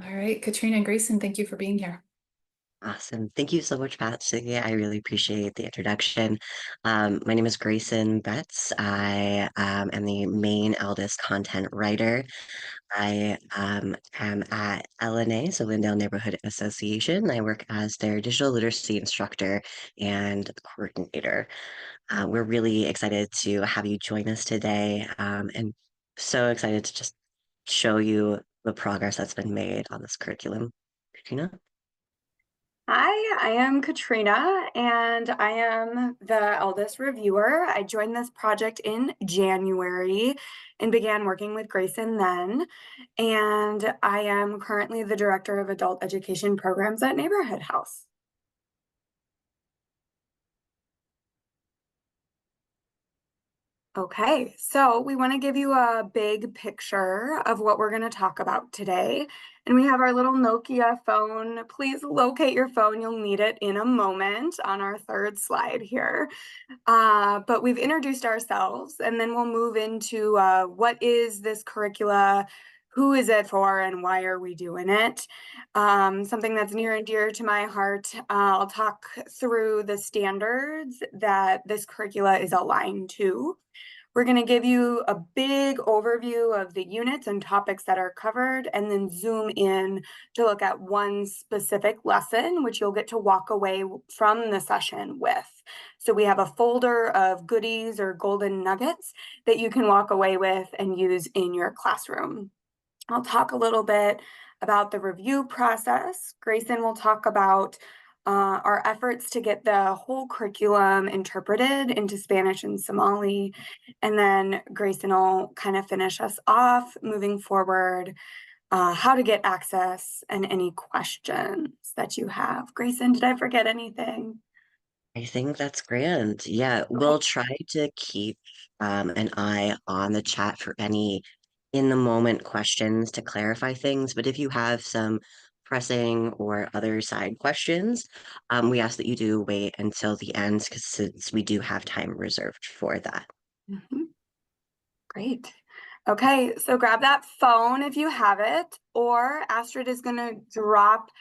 All right, Katrina and Grayson, thank you for being here. Awesome. Thank you so much, Patsy. I really appreciate the introduction. My name is Grayson Betts. I am the main eldest content writer. I am at LNA, so Lindale Neighborhood Association. I work as their digital literacy instructor and coordinator. We're really excited to have you join us today, and so excited to just show you the progress that's been made on this curriculum. Katrina? Hi, I am Katrina and I am the eldest reviewer. I joined this project in January and began working with Grayson then. And I am currently the director of adult education programs at Neighborhood House. Okay, so we want to give you a big picture of what we're going to talk about today. And we have our little Nokia phone. Please locate your phone. You'll need it in a moment on our third slide here. But we've introduced ourselves, and then we'll move into what is this curricula, who is it for, and why are we doing it? Something that's near and dear to my heart. I'll talk through the standards that this curricula is aligned to. We're going to give you a big overview of the units and topics that are covered, and then zoom in to look at one specific lesson, which you'll get to walk away from the session with. So we have a folder of goodies or golden nuggets that you can walk away with and use in your classroom. I'll talk a little bit about the review process. Grayson will talk about our efforts to get the whole curriculum interpreted into Spanish and Somali. And then Grayson will kind of finish us off moving forward, how to get access and any questions that you have. Grayson, did I forget anything? I think that's grand. Yeah, Okay. we'll try to keep an eye on the chat for any in the moment questions to clarify things. But if you have some pressing or other side questions, we ask that you do wait until the end because since we do have time reserved for that. Mhm. Great. Okay, so grab that phone if you have it, or Astrid is going to drop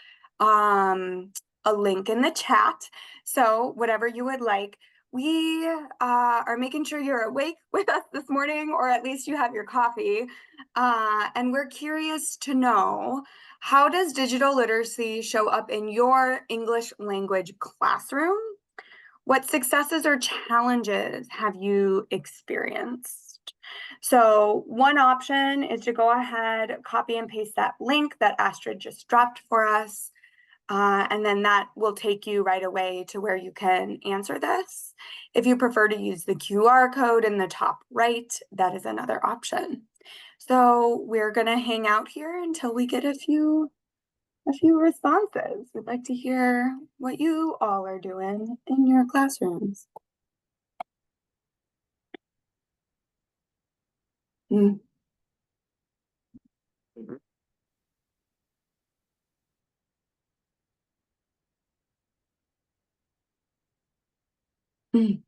a link in the chat. So whatever you would like. We are making sure you're awake with us this morning, or at least you have your coffee. And we're curious to know, how does digital literacy show up in your English language classroom? What successes or challenges have you experienced? So one option is to go ahead, copy and paste that link that Astrid just dropped for us. And then that will take you right away to where you can answer this. If you prefer to use the QR code in the top right, that is another option. So we're going to hang out here until we get a few responses. We'd like to hear what you all are doing in your classrooms. Mm. Mhm. Mm.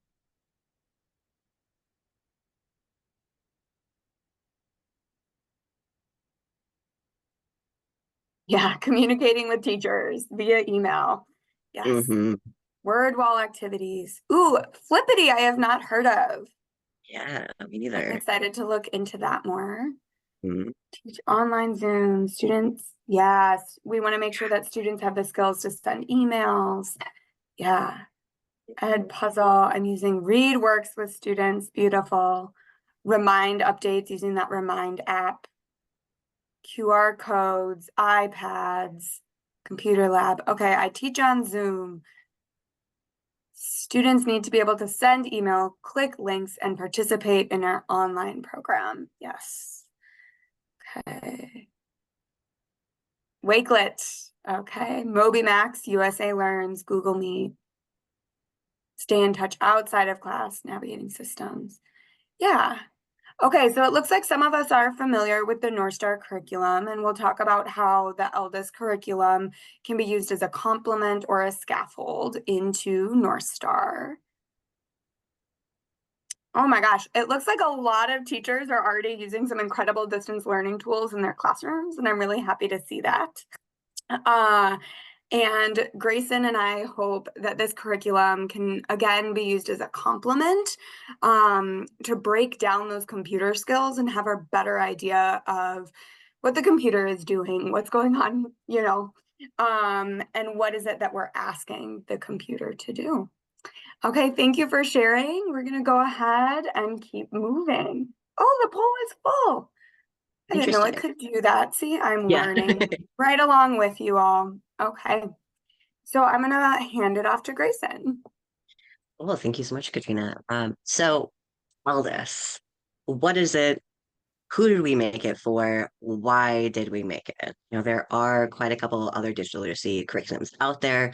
Yeah, communicating with teachers via email. Yes. Mhm. Word wall activities. Ooh, Flippity, I have not heard of. Yeah, me I'm neither. excited to look into that more. Mhm. Teach online Zoom. Students, yes. We want to make sure that students have the skills to send emails. Yeah. Ed Puzzle. I'm using Read Works with students. Beautiful. Remind updates using that Remind app. QR codes, iPads, computer lab. Okay, I teach on Zoom. Students need to be able to send email, click links, and participate in our online program. Yes. Okay. Wakelet. Okay. MobyMax, USA Learns, Google Meet. Stay in touch outside of class, navigating systems. Yeah. Okay, so it looks like some of us are familiar with the Northstar curriculum, and we'll talk about how the ELDES curriculum can be used as a complement or a scaffold into Northstar. Oh my gosh, it looks like a lot of teachers are already using some incredible distance learning tools in their classrooms, and I'm really happy to see that. Uh, and Grayson and I hope that this curriculum can again be used as a complement to break down those computer skills and have a better idea of what the computer is doing, what's going on, and what is it that we're asking the computer to do. Okay, thank you for sharing. We're gonna go ahead and keep moving. Oh, the poll is full. I didn't know it Interesting. could do that. See, I'm Yeah. learning right along with you all. Okay, so I'm gonna hand it off to Grayson. Well, thank you so much, Katrina. So all this, what is it? Who did we make it for? Why did we make it? There are quite a couple other digital literacy curriculums out there.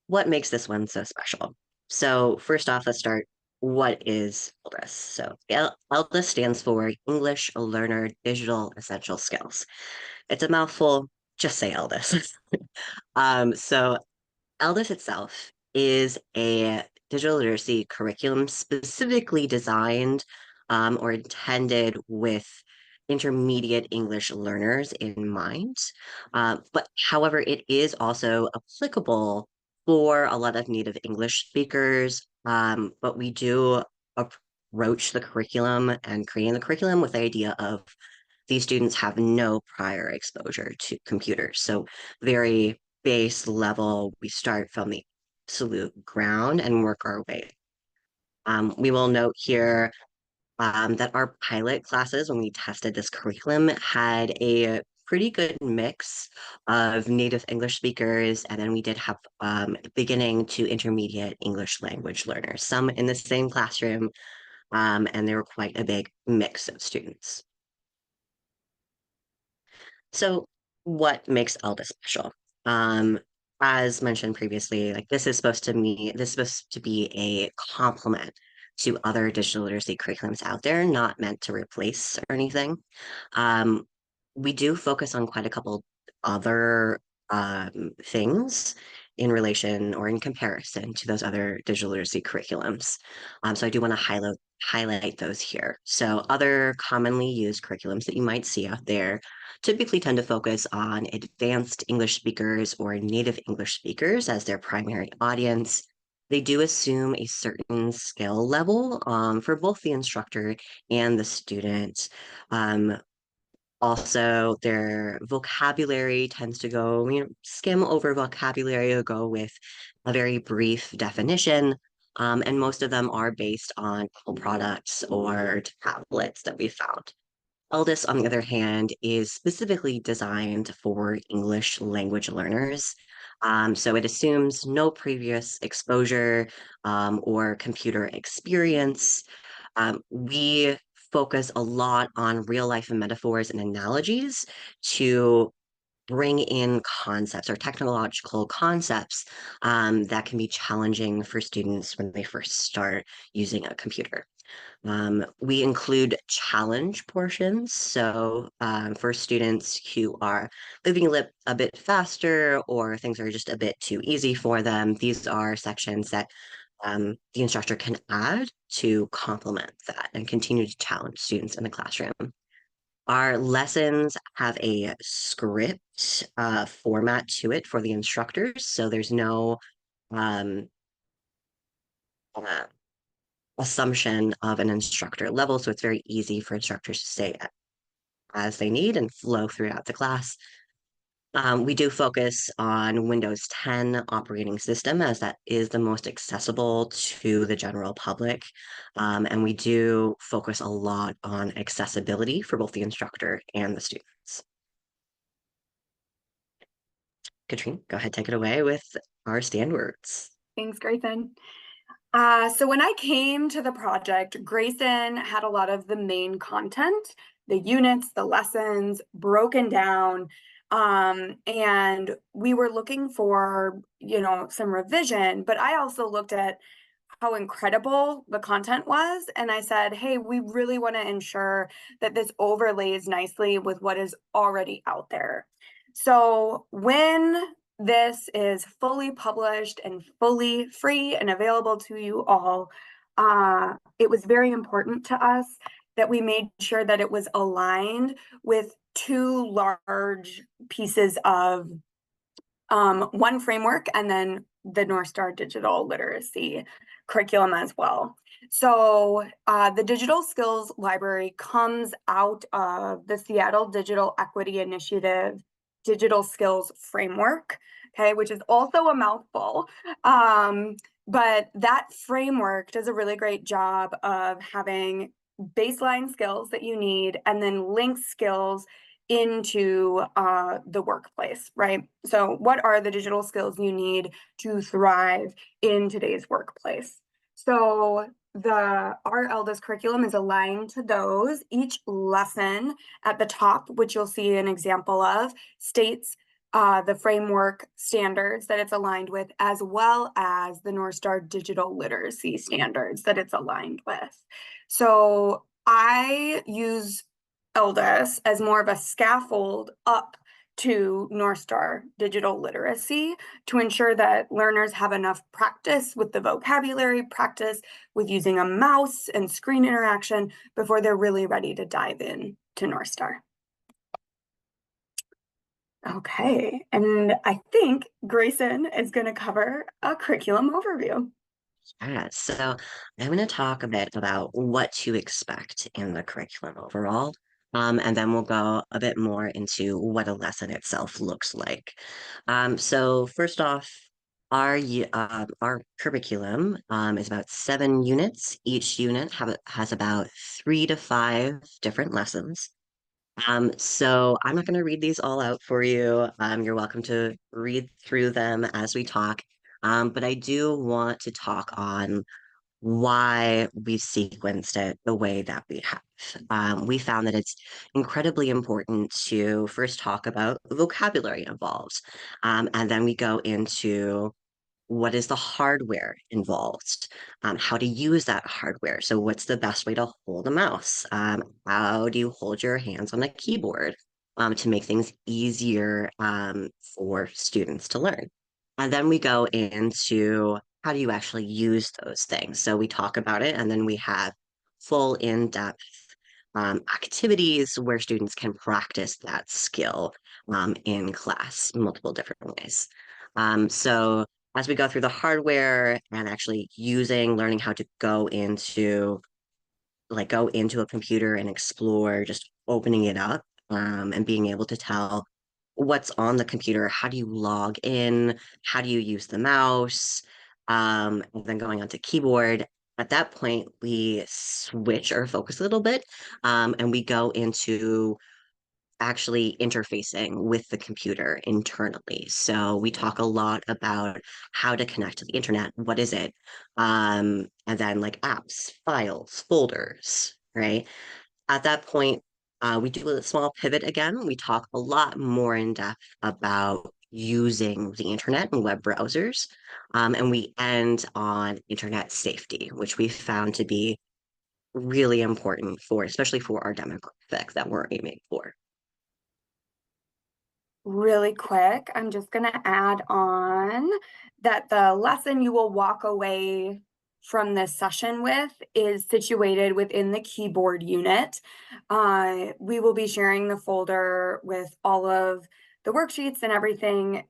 What makes this one so special? So first off, let's start. What is ELDES? So ELDES stands for English Learner Digital Essential Skills. It's a mouthful. Just say ELDES. So ELDES itself is a digital literacy curriculum specifically designed or intended with intermediate English learners in mind. But however, it is also applicable for a lot of native English speakers. But we do approach the curriculum and creating the curriculum with the idea of these students have no prior exposure to computers. So very base level, we start from the absolute ground and work our way. We will note here that our pilot classes, when we tested this curriculum, had a pretty good mix of native English speakers, and then we did have beginning to intermediate English language learners, some in the same classroom, and they were quite a big mix of students. So, what makes ELDA special? Um, as mentioned previously, like this is supposed to be a complement to other digital literacy curriculums out there, not meant to replace or anything. Um, we do focus on quite a couple other things in relation or in comparison to those other digital literacy curriculums. So I do want to highlight those here. So other commonly used curriculums that you might see out there typically tend to focus on advanced English speakers or native English speakers as their primary audience. They do assume a certain skill level for both the instructor and the student. Um, Also, their vocabulary tends to go, skim over vocabulary or go with a very brief definition. And most of them are based on Apple products or tablets that we found. ELDES, on the other hand, is specifically designed for English language learners. So it assumes no previous exposure or computer experience. We focus a lot on real life and metaphors and analogies to bring in concepts or technological concepts that can be challenging for students when they first start using a computer. We include challenge portions. So for students who are moving a bit faster or things are just a bit too easy for them, these are sections that the instructor can add to complement that and continue to challenge students in the classroom. Our lessons have a script format to it for the instructors, so there's no um, uh, assumption of an instructor level, so it's very easy for instructors to stay as they need and flow throughout the class. We do focus on Windows 10 operating system as that is the most accessible to the general public. And we do focus a lot on accessibility for both the instructor and the students. Katrine, go ahead, take it away with our stand words. Thanks, Grayson. So when I came to the project, Grayson had a lot of the main content, the units, the lessons broken down. And we were looking for, some revision, but I also looked at how incredible the content was. And I said, hey, we really want to ensure that this overlays nicely with what is already out there. So when this is fully published and fully free and available to you all, it was very important to us that we made sure that it was aligned with two large pieces of one framework and then the Northstar digital literacy curriculum as well. So the digital skills library comes out of the Seattle Digital Equity Initiative digital skills framework, okay, which is also a mouthful. But that framework does a really great job of having baseline skills that you need and then link skills into the workplace, right? So what are the digital skills you need to thrive in today's workplace? So our ELDES curriculum is aligned to those. Each lesson at the top, which you'll see an example of, states the framework standards that it's aligned with, as well as the Northstar digital literacy standards that it's aligned with. So I use ELDES as more of a scaffold up to Northstar digital literacy to ensure that learners have enough practice with the vocabulary, practice with using a mouse and screen interaction before they're really ready to dive in to Northstar. Okay, and I think Grayson is going to cover a curriculum overview. Yeah, so I'm going to talk a bit about what to expect in the curriculum overall, and then we'll go a bit more into what a lesson itself looks like. So first off, our curriculum is about 7 units. Each unit has about 3 to 5 different lessons. So I'm not going to read these all out for you. You're welcome to read through them as we talk. But I do want to talk on why we've sequenced it the way that we have. We found that it's incredibly important to first talk about the vocabulary involved, and then we go into what is the hardware involved, how to use that hardware. So, what's the best way to hold a mouse? How do you hold your hands on a keyboard to make things easier for students to learn? And then we go into how do you actually use those things? So, we talk about it, and then we have full in-depth activities where students can practice that skill in class multiple different ways. So, as we go through the hardware and actually learning how to go into a computer and explore, just opening it up, and being able to tell what's on the computer, how do you log in, how do you use the mouse, and then going onto keyboard. At that point, we switch our focus a little bit, and we go into actually interfacing with the computer internally. So we talk a lot about how to connect to the internet. What is it? And then like apps, files, folders, right? At that point, we do a small pivot again. We talk a lot more in depth about using the internet and web browsers. And we end on internet safety, which we found to be really important especially for our demographic that we're aiming for. Really quick, I'm just going to add on that the lesson you will walk away from this session with is situated within the keyboard unit. We will be sharing the folder with all of the worksheets and everything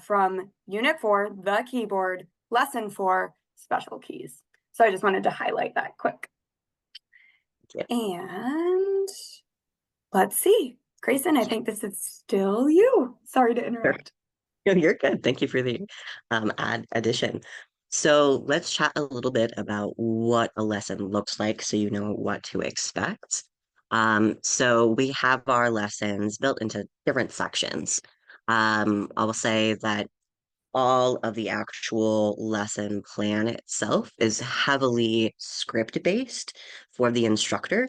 from Unit 4, the keyboard, Lesson 4, special keys. So I just wanted to highlight that quick. Yeah. And let's see. Grayson, I think this is still you. Sorry to interrupt. No, you're good. Thank you for the addition. So let's chat a little bit about what a lesson looks like so you know what to expect. So we have our lessons built into different sections. I will say that all of the actual lesson plan itself is heavily script based for the instructor.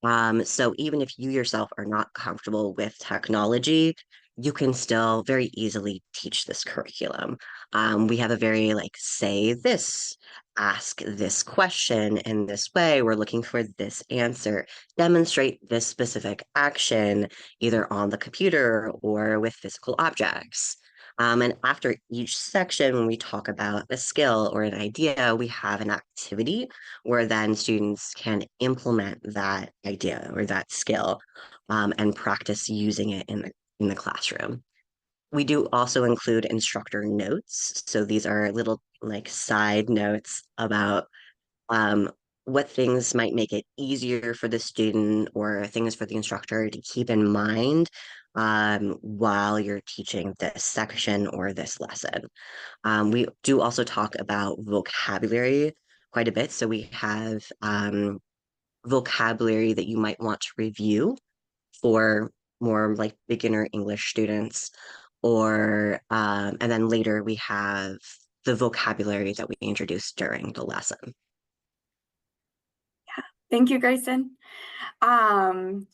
So even if you yourself are not comfortable with technology, you can still very easily teach this curriculum. We have a very like say this, ask this question in this way. We're looking for this answer, demonstrate this specific action, either on the computer or with physical objects. And after each section, when we talk about a skill or an idea, we have an activity where then students can implement that idea or that skill and practice using it in the classroom. We do also include instructor notes. So these are little like side notes about um, what things might make it easier for the student or things for the instructor to keep in mind while you're teaching this section or this lesson. We do also talk about vocabulary quite a bit. So we have vocabulary that you might want to review for more like beginner English students, or and then later we have the vocabulary that we introduced during the lesson. Thank you, Grayson. And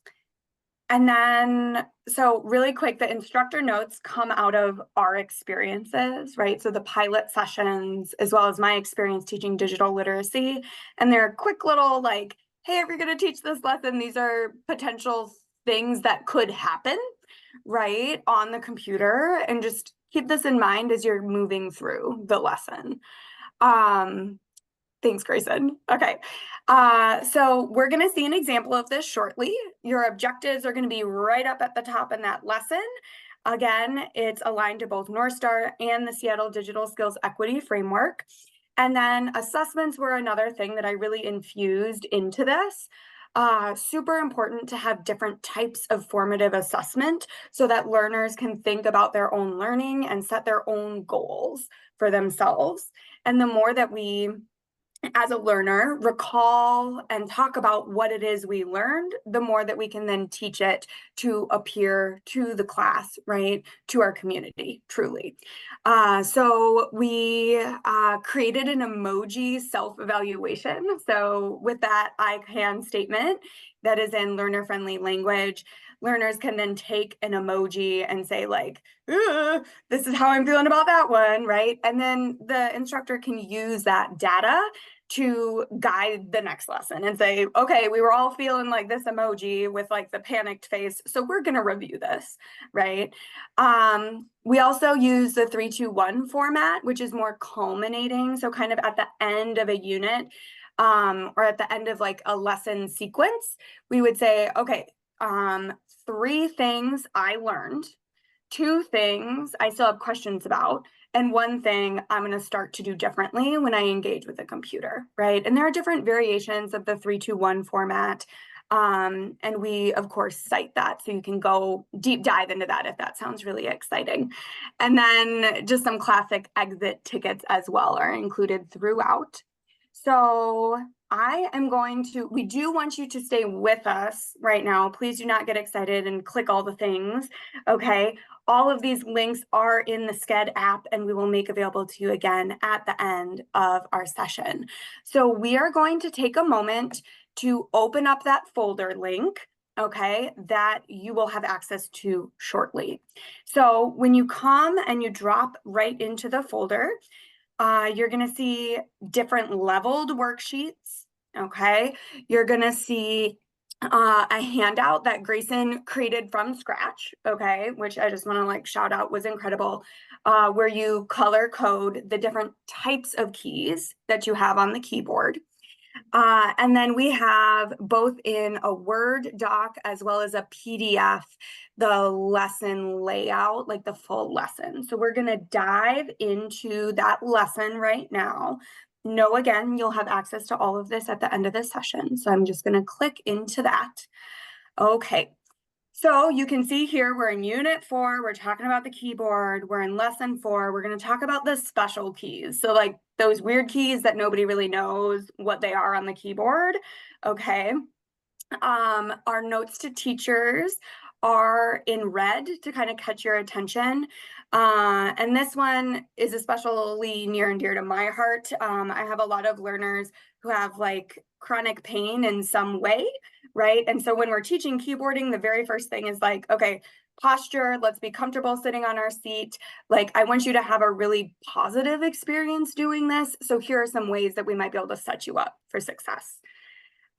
then, so really quick, the instructor notes come out of our experiences, right? So the pilot sessions, as well as my experience teaching digital literacy. And they're quick little like, hey, if you're going to teach this lesson, these are potential things that could happen, right, on the computer. And just keep this in mind as you're moving through the lesson. Thanks, Grayson. Okay. So we're going to see an example of this shortly. Your objectives are going to be right up at the top in that lesson. Again, it's aligned to both Northstar and the Seattle Digital Skills Equity Framework. And then assessments were another thing that I really infused into this. Super important to have different types of formative assessment so that learners can think about their own learning and set their own goals for themselves. And the more that we, as a learner, recall and talk about what it is we learned, the more that we can then teach it to appear to the class, right? To our community, truly. So we created an emoji self-evaluation. So with that I can statement that is in learner-friendly language, learners can then take an emoji and say like, this is how I'm feeling about that one, right? And then the instructor can use that data to guide the next lesson and say, okay, we were all feeling like this emoji with like the panicked face, so we're going to review this, right? We also use the 3-2-1 format, which is more culminating. So kind of at the end of a unit or at the end of like a lesson sequence, we would say, okay, 3 things I learned, 2 things I still have questions about, and 1 thing I'm going to start to do differently when I engage with a computer, right? And there are different variations of the 3-2-1 format. And we, of course, cite that. So you can go deep dive into that if that sounds really exciting. And then just some classic exit tickets as well are included throughout. So I am going to, we do want you to stay with us right now. Please do not get excited and click all the things, okay? All of these links are in the SCED app and we will make available to you again at the end of our session. So we are going to take a moment to open up that folder link, okay, that you will have access to shortly. So when you come and you drop right into the folder, you're going to see different leveled worksheets, okay? You're going to see a handout that Grayson created from scratch, okay, which I just want to like shout out was incredible, where you color code the different types of keys that you have on the keyboard. And then we have both in a Word doc as well as a PDF, the lesson layout, like the full lesson. So we're going to dive into that lesson right now. No, again, you'll have access to all of this at the end of this session. So I'm just going to click into that. Okay. So you can see here, we're in Unit 4, we're talking about the keyboard, we're in Lesson 4, we're going to talk about the special keys. So like those weird keys that nobody really knows what they are on the keyboard, okay? Our notes to teachers are in red to kind of catch your attention. And this one is especially near and dear to my heart. I have a lot of learners who have like chronic pain in some way, right? And so when we're teaching keyboarding, the very first thing is like, okay, posture, let's be comfortable sitting on our seat. Like, I want you to have a really positive experience doing this. So here are some ways that we might be able to set you up for success.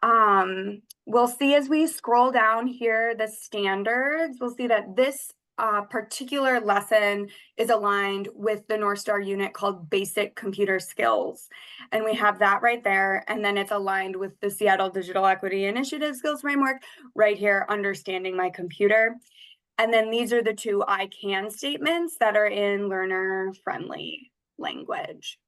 We'll see as we scroll down here, the standards, we'll see that this particular lesson is aligned with the Northstar unit called Basic Computer Skills. And we have that right there. And then it's aligned with the Seattle Digital Equity Initiative Skills Framework right here, Understanding My Computer. And then these are the two I can statements that are in learner-friendly language.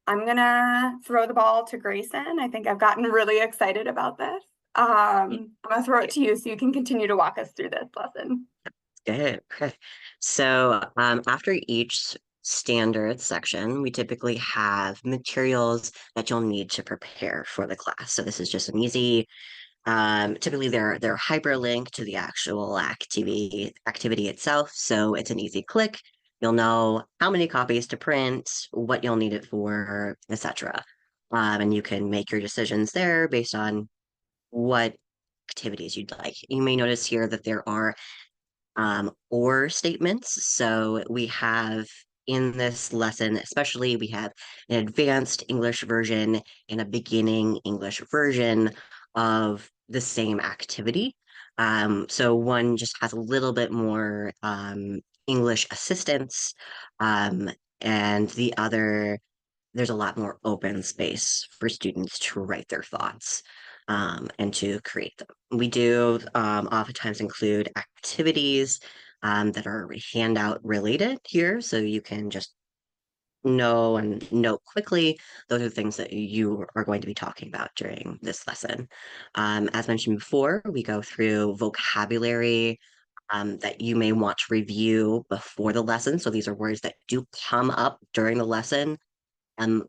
I'm gonna throw the ball to Grayson. I think I've gotten really excited about this. I'm gonna throw it to you so you can continue to walk us through this lesson. Good. Okay. So after each standard section, we typically have materials that you'll need to prepare for the class. So this is just an easy, typically they're hyperlinked to the actual activity itself. So it's an easy click. You'll know how many copies to print, what you'll need it for, etc. And you can make your decisions there based on what activities you'd like. You may notice here that there are or statements. So we have in this lesson, especially, we have an advanced English version and a beginning English version of the same activity. So one just has a little bit more English assistance, and the other there's a lot more open space for students to write their thoughts and to create them. We do oftentimes include activities that are handout related here, so you can just know and note quickly. Those are things that you are going to be talking about during this lesson. As mentioned before, we go through vocabulary that you may want to review before the lesson. So these are words that do come up during the lesson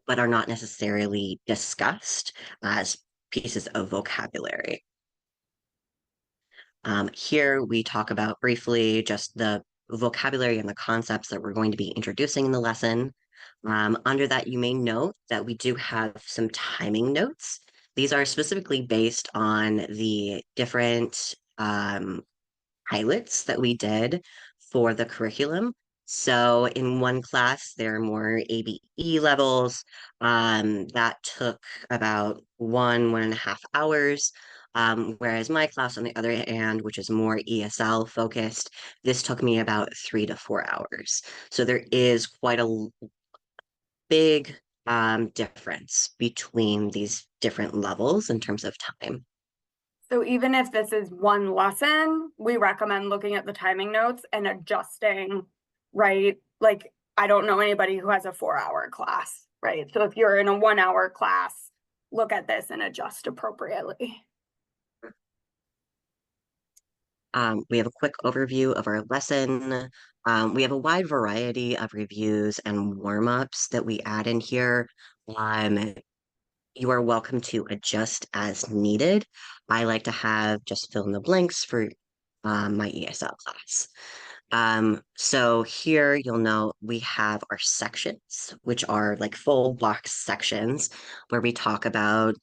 but are not necessarily discussed as pieces of vocabulary. Here we talk about briefly just the vocabulary and the concepts that we're going to be introducing in the lesson. Under that, you may note that we do have some timing notes. These are specifically based on the different pilots that we did for the curriculum. So in one class, there are more ABE levels. That took about 1.5 hours. Whereas my class, on the other hand, which is more ESL focused, this took me about 3 to 4 hours. So there is quite a big difference between these different levels in terms of time. So even if this is one lesson, we recommend looking at the timing notes and adjusting, right? Like, I don't know anybody who has a 4-hour class, right? So if you're in a 1-hour class, look at this and adjust appropriately. We have a quick overview of our lesson. We have a wide variety of reviews and warm-ups that we add in here. You are welcome to adjust as needed. I like to have just fill in the blanks for my ESL class. So here you'll know we have our sections, which are like full block sections where we talk about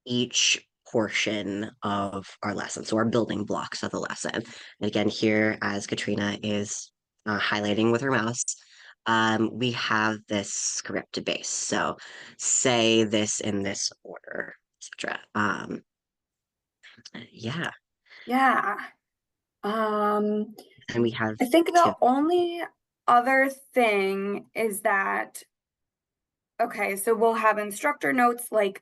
each portion of our lesson. So our building blocks of the lesson. And again, here as Katrina is highlighting with her mouse, we have this script base. So say this in this order, etc. Yeah. Yeah. Um, And we have I think the only other thing is that, okay, so we'll have instructor notes like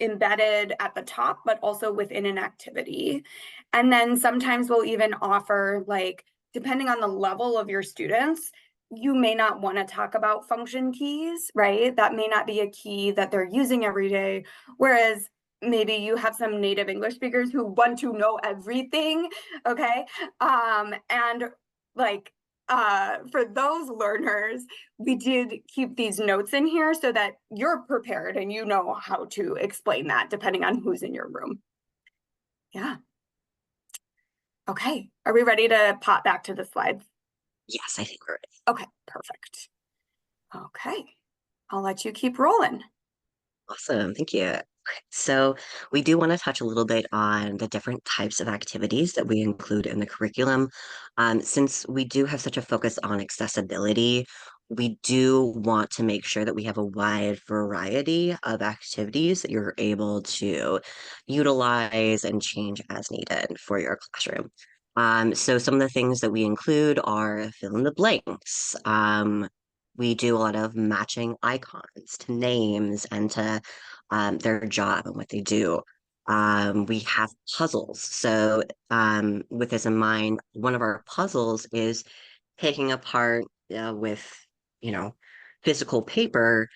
embedded at the top, but also within an activity. And then sometimes we'll even offer, like, depending on the level of your students, you may not want to talk about function keys, right? That may not be a key that they're using every day. Whereas maybe you have some native English speakers who want to know everything, okay? And like, for those learners, we did keep these notes in here so that you're prepared and you know how to explain that depending on who's in your room. Yeah. Okay, are we ready to pop back to the slides? Yes, I think we're ready. Okay, perfect. Okay, I'll let you keep rolling. Awesome, thank you. So we do want to touch a little bit on the different types of activities that we include in the curriculum. Since we do have such a focus on accessibility, we do want to make sure that we have a wide variety of activities that you're able to utilize and change as needed for your classroom. So some of the things that we include are fill in the blanks. We do a lot of matching icons to names and to their job and what they do. We have puzzles. So with this in mind, one of our puzzles is taking apart with, you know, physical paper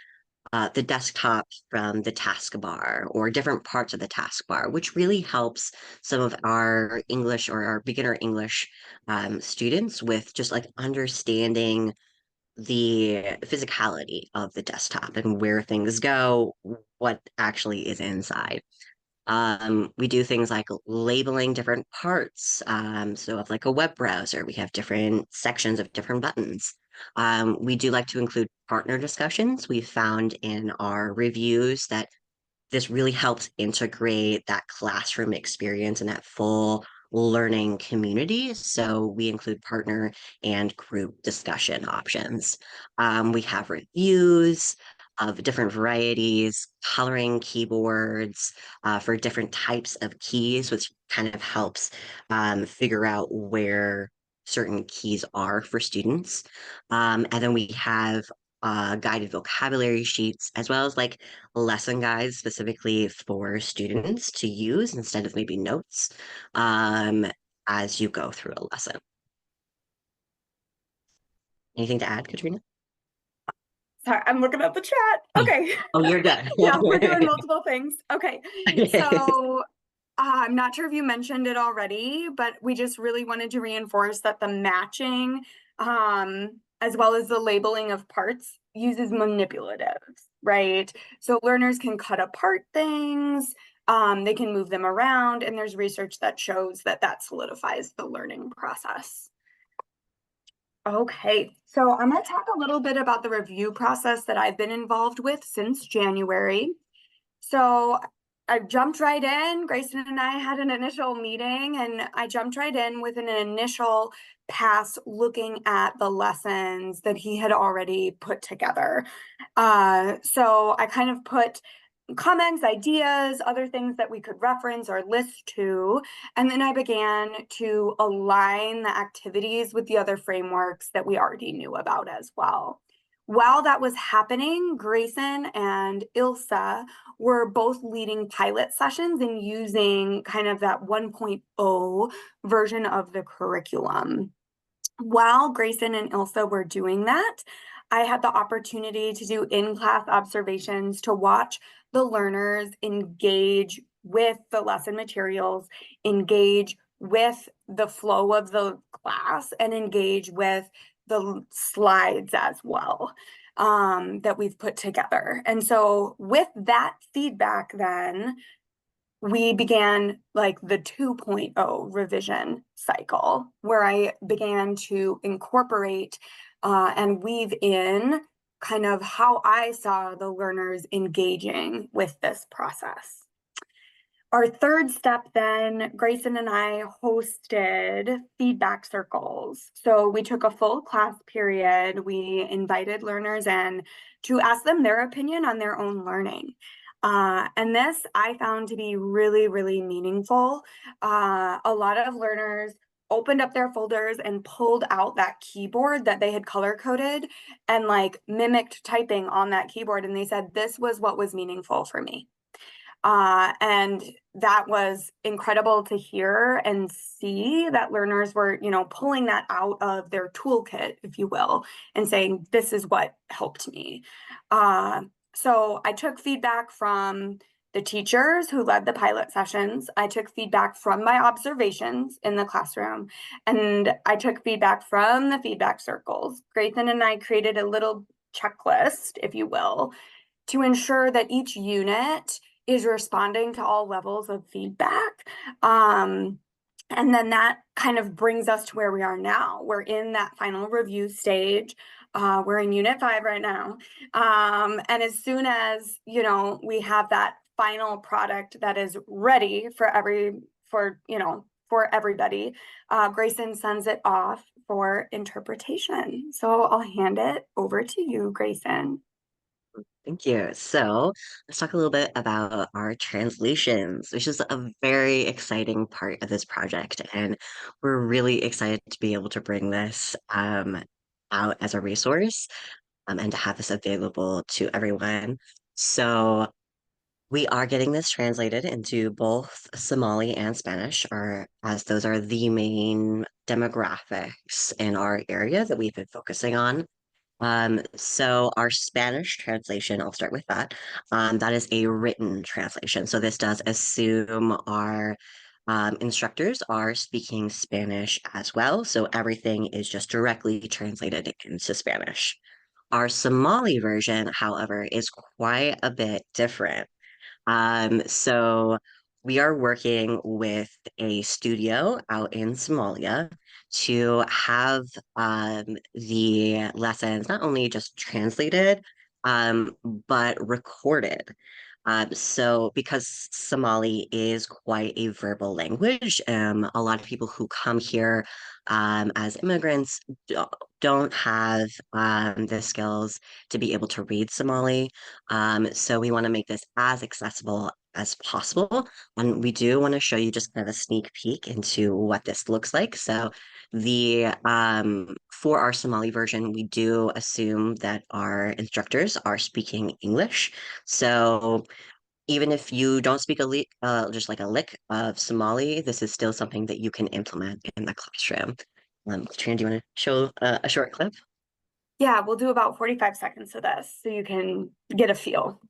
the desktop from the taskbar or different parts of the taskbar, which really helps some of our English or our beginner English students with just like understanding the physicality of the desktop and where things go, what actually is inside. We do things like labeling different parts. So of like a web browser, we have different sections of different buttons. We do like to include partner discussions. We found in our reviews that this really helps integrate that classroom experience and that full learning community. So we include partner and group discussion options. We have reviews of different varieties, coloring keyboards for different types of keys, which kind of helps figure out where certain keys are for students. And then we have guided vocabulary sheets, as well as like lesson guides specifically for students to use instead of maybe notes um, as you go through a lesson. Anything to add, Katrina? Sorry, I'm looking at the chat. Okay. Oh, you're good. Yeah, we're doing multiple things. Okay. So I'm not sure if you mentioned it already, but we just really wanted to reinforce that the matching, as well as the labeling of parts, uses manipulatives, right? So learners can cut apart things, they can move them around, and there's research that shows that that solidifies the learning process. Okay, so I'm going to talk a little bit about the review process that I've been involved with since January. So I jumped right in. Grayson and I had an initial meeting, and I jumped right in with an initial pass looking at the lessons that he had already put together. So I kind of put comments, ideas, other things that we could reference or list to. And then I began to align the activities with the other frameworks that we already knew about as well. While that was happening, Grayson and Ilsa were both leading pilot sessions and using kind of that 1.0 version of the curriculum. While Grayson and Ilsa were doing that, I had the opportunity to do in-class observations to watch the learners engage with the lesson materials, engage with the flow of the class, and engage with the slides as well that we've put together. And so with that feedback, then we began like the 2.0 revision cycle, where I began to incorporate and weave in kind of how I saw the learners engaging with this process. Our third step then, Grayson and I hosted feedback circles. So we took a full class period. We invited learners in to ask them their opinion on their own learning. And this I found to be really, really meaningful. A lot of learners opened up their folders and pulled out that keyboard that they had color coded and like mimicked typing on that keyboard. And they said, this was what was meaningful for me. And that was incredible to hear and see that learners were, you know, pulling that out of their toolkit, if you will, and saying, this is what helped me. So I took feedback from the teachers who led the pilot sessions. I took feedback from my observations in the classroom, and I took feedback from the feedback circles. Grayson and I created a little checklist, if you will, to ensure that each unit is responding to all levels of feedback. And then that kind of brings us to where we are now. We're in that final review stage. We're in unit 5 right now. And as soon as, you know, we have that final product that is ready for everybody, Grayson sends it off for interpretation. So I'll hand it over to you, Grayson. Thank you. So let's talk a little bit about our translations, which is a very exciting part of this project. And we're really excited to be able to bring this out as a resource and to have this available to everyone. So we are getting this translated into both Somali and Spanish, or as those are the main demographics in our area that we've been focusing on. So our Spanish translation, I'll start with that. That is a written translation. So this does assume our instructors are speaking Spanish as well. So everything is just directly translated into Spanish. Our Somali version, however, is quite a bit different. So we are working with a studio out in Somalia to have the lessons not only just translated, but recorded. So because Somali is quite a verbal language, a lot of people who come here as immigrants don't have the skills to be able to read Somali. So we want to make this as accessible as possible. And we do want to show you just kind of a sneak peek into what this looks like. So the for our Somali version, we do assume that our instructors are speaking English. So even if you don't speak just like a lick of Somali, this is still something that you can implement in the classroom. Katrina, do you want to show a short clip? Yeah, we'll do about 45 seconds of this so you can get a feel.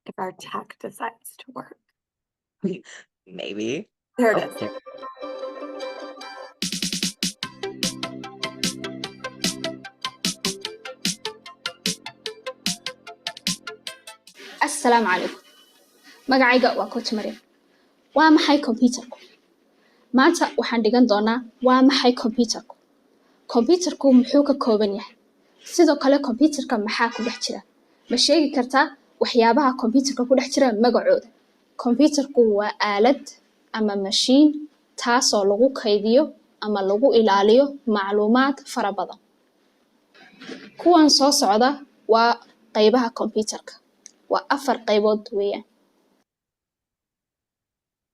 If our tech decides to work. Maybe. There it Oh, is. there. Assalaamu calaykum. Magacayga waa Coach Maryam. Waa maxay computerku? Maanta waxaan dhigan doonaa waa maxay computerku? Computerku muxuu ka kooban yahay? Sidoo kale computerka maxaa ku dhex jira? Ma sheegi kartaa waxyaabaha computerka ku dhex jira magacooda? Computerku waa aalad ama machine taasoo lagu kaydiyo ama lagu ilaaliyo macluumaad fara badan. Kuwan soo socda waa qaybaha computerka. Waa 4 qaybood weeyaan.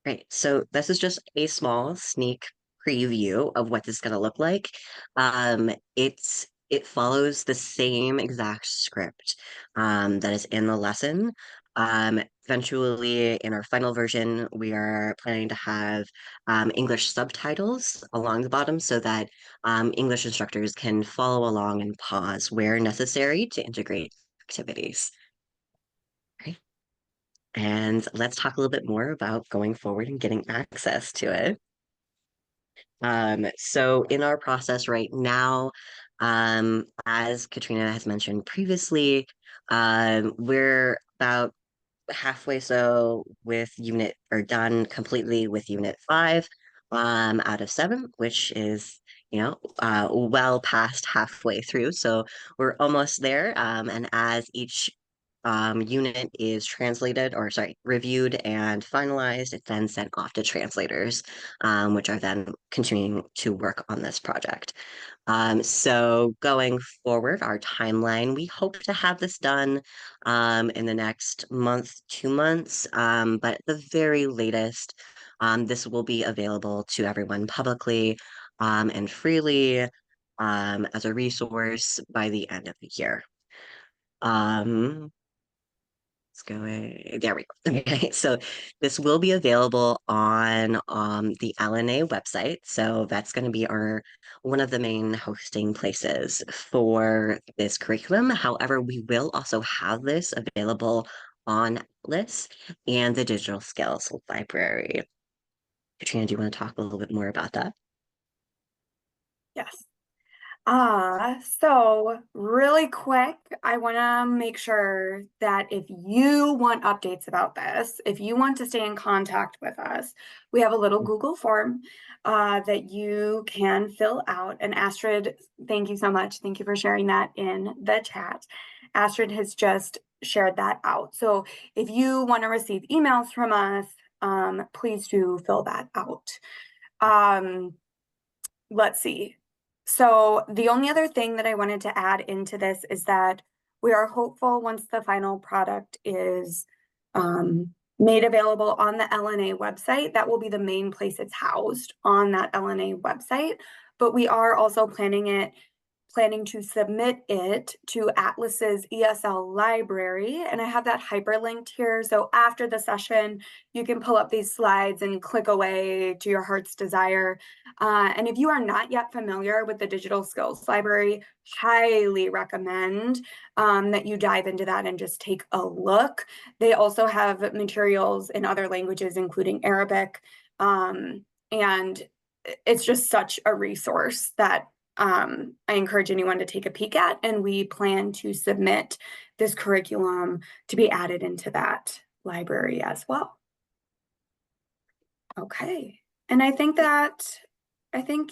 Great. So this is just a small sneak preview of what this is going to look like. It follows the same exact script that is in the lesson. Eventually, in our final version, we are planning to have English subtitles along the bottom so that English instructors can follow along and pause where necessary to integrate activities. Okay. And let's talk a little bit more about going forward and getting access to it. So in our process right now, as Katrina has mentioned previously, we're about halfway so with unit or done completely with unit 5 out of 7, which is well past halfway through. So we're almost there. And as each unit is translated or sorry, reviewed and finalized, it's then sent off to translators, which are then continuing to work on this project. So going forward, our timeline, we hope to have this done in the next month, 2 months, but at the very latest, this will be available to everyone publicly and freely as a resource by the end of the year. Let's go. There we go. Okay, so this will be available on the LNA website. So that's going to be one of the main hosting places for this curriculum. However, we will also have this available on ELDES and the Digital Skills Library. Katrina, do you want to talk a little bit more about that? Yes. So really quick, I want to make sure that if you want updates about this, if you want to stay in contact with us, we have a little Google form that you can fill out. And Astrid, thank you so much. Thank you for sharing that in the chat. Astrid has just shared that out. So if you want to receive emails from us, please do fill that out. Let's see. So the only other thing that I wanted to add into this is that we are hopeful once the final product is made available on the LNA website, that will be the main place it's housed, on that LNA website. But we are also planning to submit it to Atlas's ESL library. And I have that hyperlinked here. So after the session, you can pull up these slides and click away to your heart's desire. And if you are not yet familiar with the Digital Skills Library, highly recommend that you dive into that and just take a look. They also have materials in other languages, including Arabic. And it's just such a resource that I encourage anyone to take a peek at, and we plan to submit this curriculum to be added into that library as well. Okay, and I think,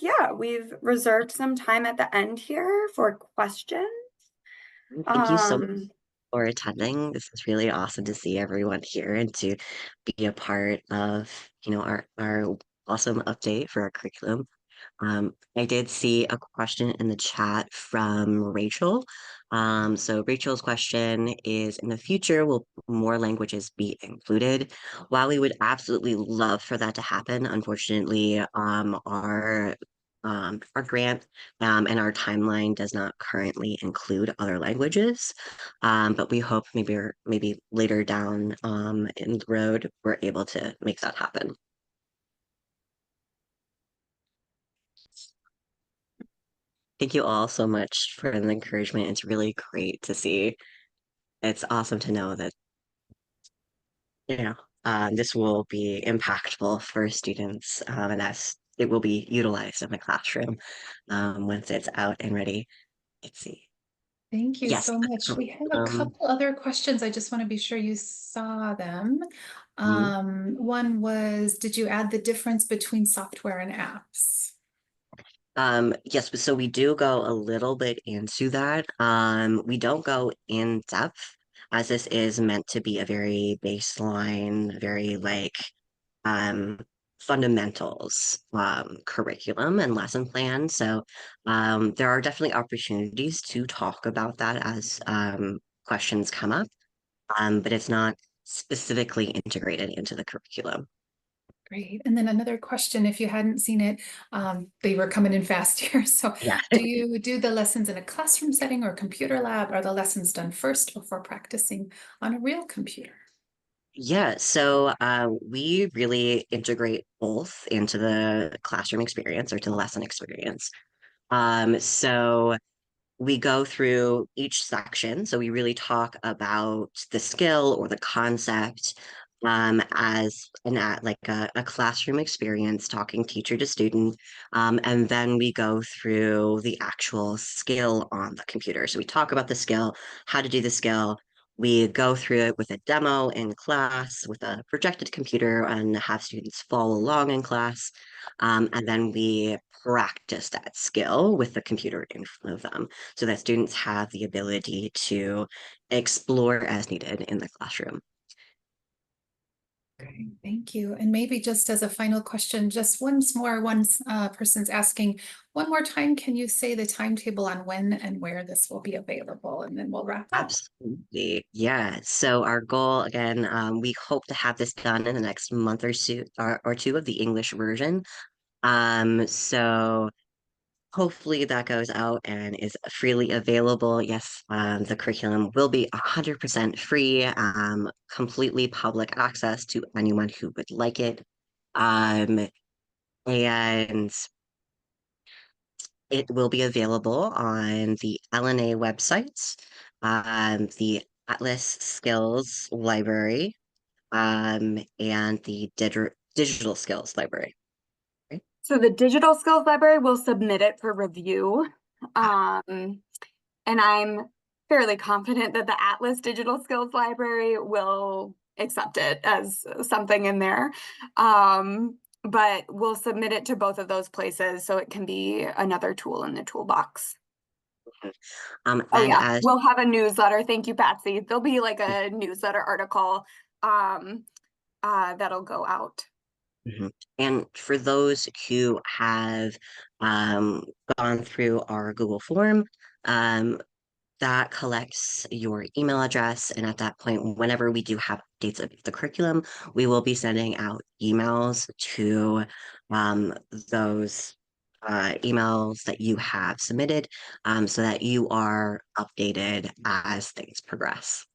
yeah, we've reserved some time at the end here for questions. Thank you so much for attending. This is really awesome to see everyone here and to be a part of, our awesome update for our curriculum. I did see a question in the chat from Rachel. So Rachel's question is, in the future, will more languages be included? While we would absolutely love for that to happen, unfortunately, our grant and our timeline does not currently include other languages. But we hope maybe later down in the road, we're able to make that happen. Thank you all so much for the encouragement. It's really great to see. It's awesome to know that, this will be impactful for students, and it will be utilized in the classroom once it's out and ready. Let's see. Thank you Yes. so much. We have a couple other questions. I just want to be sure you saw them. One was, did you add the difference between software and apps? Yes, so we do go a little bit into that. We don't go in depth, as this is meant to be a very baseline, very fundamentals curriculum and lesson plan. So there are definitely opportunities to talk about that as questions come up, but it's not specifically integrated into the curriculum. Great. And then another question, if you hadn't seen it, they were coming in fast here. So Yeah. do you do the lessons in a classroom setting or computer lab? Are the lessons done first before practicing on a real computer? Yeah, so we really integrate both into the classroom experience or to the lesson experience. So we go through each section. So we really talk about the skill or the concept as like a classroom experience, talking teacher to student. And then we go through the actual skill on the computer. So we talk about the skill, how to do the skill. We go through it with a demo in class with a projected computer and have students follow along in class. And then we practice that skill with the computer in front of them so that students have the ability to explore as needed in the classroom. Okay, thank you. And maybe just as a final question, just once more, one person's asking, one more time, can you say the timetable on when and where this will be available? And then we'll wrap up. Absolutely. Yeah. So our goal, again, we hope to have this done in the next month or two of the English version. So hopefully that goes out and is freely available. Yes, the curriculum will be 100% free, completely public access to anyone who would like it. And it will be available on the LNA website, the Atlas Skills Library, and the Digital Skills Library. Right? So the Digital Skills Library will submit it for review. And I'm fairly confident that the Atlas Digital Skills Library will accept it as something in there. But we'll submit it to both of those places so it can be another tool in the toolbox. And yeah, we'll have a newsletter. Thank you, Patsy. There'll be like a newsletter article that'll go out. Mhm. And for those who have gone through our Google form, that collects your email address. And at that point, whenever we do have updates of the curriculum, we will be sending out emails to those emails that you have submitted so that you are updated as things progress.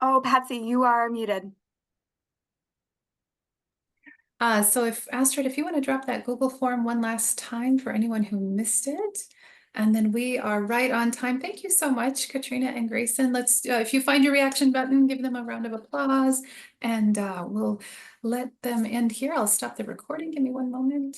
Oh, Patsy, you are muted. So if Astrid, if you want to drop that Google form one last time for anyone who missed it, and then we are right on time. Thank you so much, Katrina and Grayson. Let's, if you find your reaction button, give them a round of applause, and we'll let them end here. I'll stop the recording. Give me one moment.